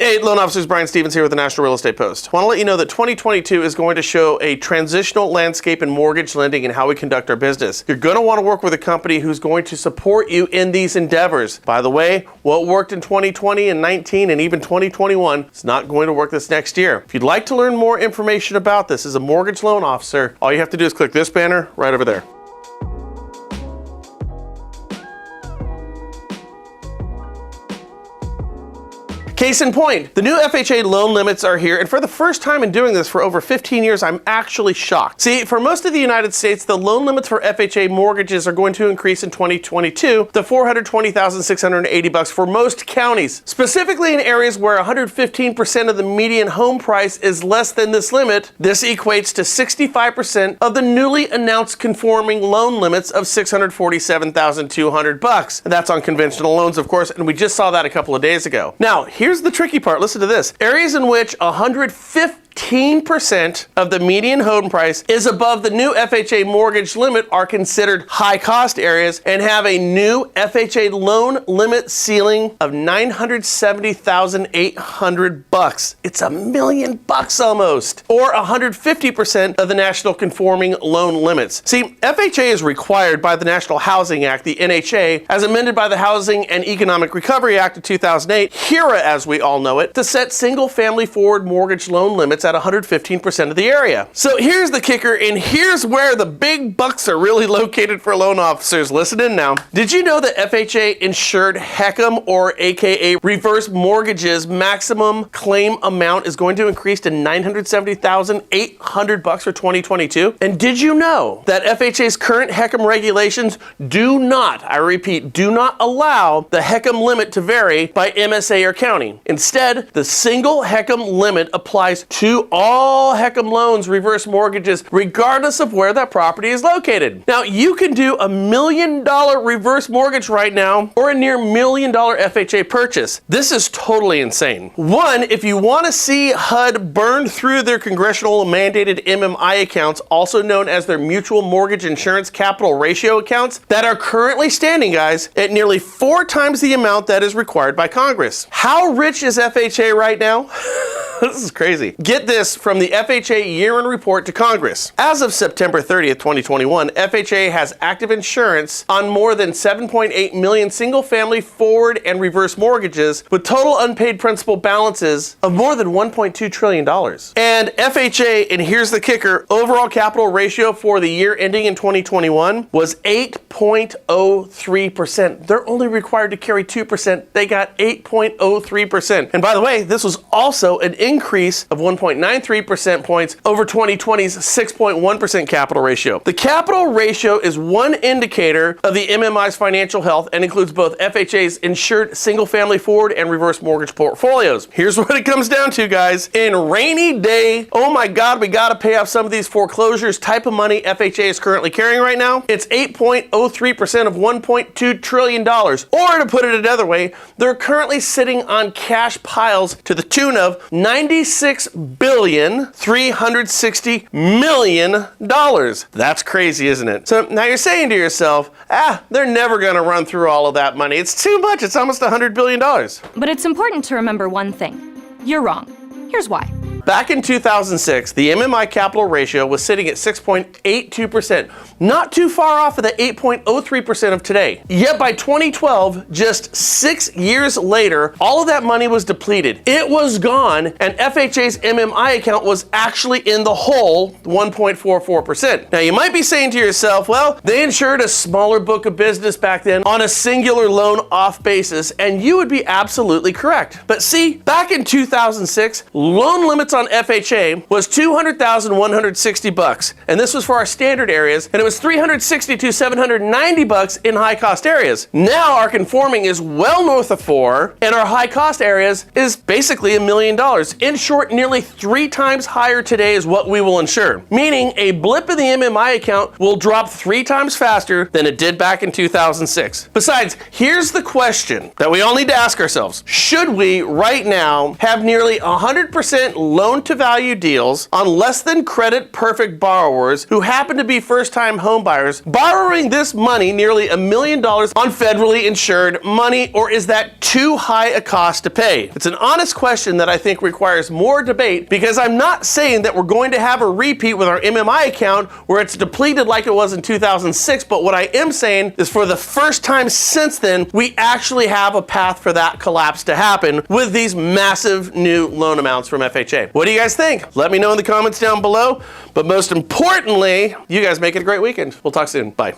Hey, loan officers, Brian Stevens here with the National Real Estate Post. I want to let you know that 2022 is going to show a transitional landscape in mortgage lending and how we conduct our business. You're going to want to work with a company who's going to support you in these endeavors. By the way, what worked in 2020 and 19 and even 2021 is not going to work this next year. If you'd like to learn more information about this as a mortgage loan officer, all you have to do is click this banner right over there. Case in point, the new FHA loan limits are here, and for the first time in doing this for over 15 years, I'm actually shocked. See, for most of the United States, the loan limits for FHA mortgages are going to increase in 2022 to $420,680 for most counties. Specifically in areas where 115% of the median home price is less than this limit, this equates to 65% of the newly announced conforming loan limits of $647,200. And that's on conventional loans, of course, and we just saw that a couple of days ago. Now, here's the tricky part. Listen to this. Areas in which 115% of the median home price is above the new FHA mortgage limit are considered high-cost areas and have a new FHA loan limit ceiling of $970,800. It's $1 million almost, or 150% of the national conforming loan limits. See, FHA is required by the National Housing Act, the NHA, as amended by the Housing and Economic Recovery Act of 2008, HERA as we all know it, to set single-family forward mortgage loan limits at 115% of the area. So here's the kicker, and here's where the big bucks are really located for loan officers. Listen in now. Did you know that FHA insured HECM, or AKA reverse mortgages, maximum claim amount is going to increase to $970,800 for 2022? And did you know that FHA's current HECM regulations do not, I repeat, do not allow the HECM limit to vary by MSA or county? Instead, the single HECM limit applies to all HECM loans, reverse mortgages, regardless of where that property is located. Now, you can do $1 million reverse mortgage right now, or a near $1 million FHA purchase. This is totally insane. One, if you want to see HUD burn through their congressional mandated MMI accounts, also known as their mutual mortgage insurance capital ratio accounts, that are currently standing, guys, at nearly 4 times the amount that is required by Congress. How rich is FHA right now? This is crazy. Get this from the FHA year-end report to Congress. As of September 30th, 2021, FHA has active insurance on more than 7.8 million single-family forward and reverse mortgages with total unpaid principal balances of more than $1.2 trillion. And FHA, and here's the kicker, overall capital ratio for the year ending in 2021 was 8.03%. They're only required to carry 2%. They got 8.03%. And by the way, this was also an increase of 1.93% points over 2020's 6.1% capital ratio. The capital ratio is one indicator of the MMI's financial health and includes both FHA's insured single-family forward and reverse mortgage portfolios. Here's what it comes down to, guys. In rainy day, oh my God, we gotta pay off some of these foreclosures type of money FHA is currently carrying right now. It's 8.03% of $1.2 trillion. Or to put it another way, they're currently sitting on cash piles to the tune of $96,360 million. That's crazy, isn't it? So now you're saying to yourself, they're never gonna run through all of that money. It's too much, it's almost $100 billion. But it's important to remember one thing. You're wrong. Here's why. Back in 2006, the MMI capital ratio was sitting at 6.82%, not too far off of the 8.03% of today. Yet by 2012, just 6 years later, all of that money was depleted. It was gone, and FHA's MMI account was actually in the hole, 1.44%. Now you might be saying to yourself, well, they insured a smaller book of business back then on a singular loan off basis, and you would be absolutely correct. But see, back in 2006, loan limits on FHA was $200,160, and this was for our standard areas, and it was $360 to $790 in high cost areas. Now our conforming is well north of 4, and our high cost areas is basically $1 million. In short, nearly 3 times higher today is what we will insure, meaning a blip in the MMI account will drop 3 times faster than it did back in 2006. Besides, here's the question that we all need to ask ourselves. Should we right now have nearly 100% loan-to-value deals on less than credit perfect borrowers who happen to be first-time homebuyers, borrowing this money, nearly $1 million, on federally insured money, or is that too high a cost to pay? It's an honest question that I think requires more debate, because I'm not saying that we're going to have a repeat with our MMI account where it's depleted like it was in 2006, but what I am saying is for the first time since then, we actually have a path for that collapse to happen with these massive new loan amounts from FHA. What do you guys think? Let me know in the comments down below, but most importantly, you guys make it a great weekend. We'll talk soon. Bye.